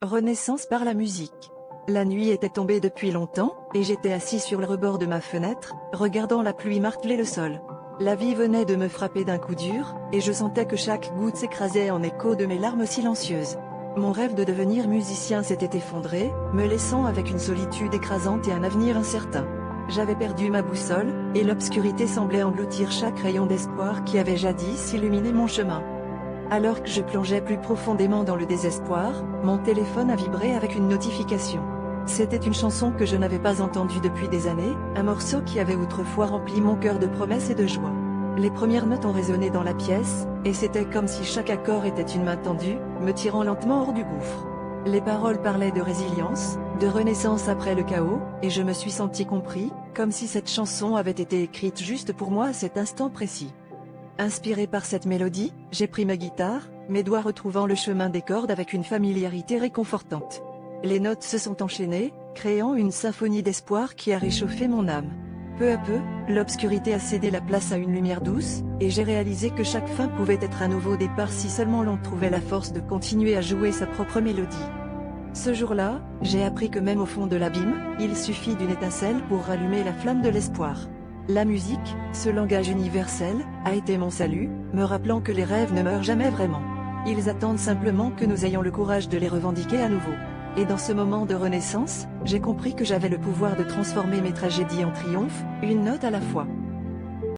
Renaissance par la musique. La nuit était tombée depuis longtemps, et j'étais assis sur le rebord de ma fenêtre, regardant la pluie marteler le sol. La vie venait de me frapper d'un coup dur, et je sentais que chaque goutte s'écrasait en écho de mes larmes silencieuses. Mon rêve de devenir musicien s'était effondré, me laissant avec une solitude écrasante et un avenir incertain. J'avais perdu ma boussole, et l'obscurité semblait engloutir chaque rayon d'espoir qui avait jadis illuminé mon chemin. Alors que je plongeais plus profondément dans le désespoir, mon téléphone a vibré avec une notification. C'était une chanson que je n'avais pas entendue depuis des années, un morceau qui avait autrefois rempli mon cœur de promesses et de joie. Les premières notes ont résonné dans la pièce, et c'était comme si chaque accord était une main tendue, me tirant lentement hors du gouffre. Les paroles parlaient de résilience, de renaissance après le chaos, et je me suis senti compris, comme si cette chanson avait été écrite juste pour moi à cet instant précis. Inspiré par cette mélodie, j'ai pris ma guitare, mes doigts retrouvant le chemin des cordes avec une familiarité réconfortante. Les notes se sont enchaînées, créant une symphonie d'espoir qui a réchauffé mon âme. Peu à peu, l'obscurité a cédé la place à une lumière douce, et j'ai réalisé que chaque fin pouvait être un nouveau départ si seulement l'on trouvait la force de continuer à jouer sa propre mélodie. Ce jour-là, j'ai appris que même au fond de l'abîme, il suffit d'une étincelle pour rallumer la flamme de l'espoir. La musique, ce langage universel, a été mon salut, me rappelant que les rêves ne meurent jamais vraiment. Ils attendent simplement que nous ayons le courage de les revendiquer à nouveau. Et dans ce moment de renaissance, j'ai compris que j'avais le pouvoir de transformer mes tragédies en triomphe, une note à la fois.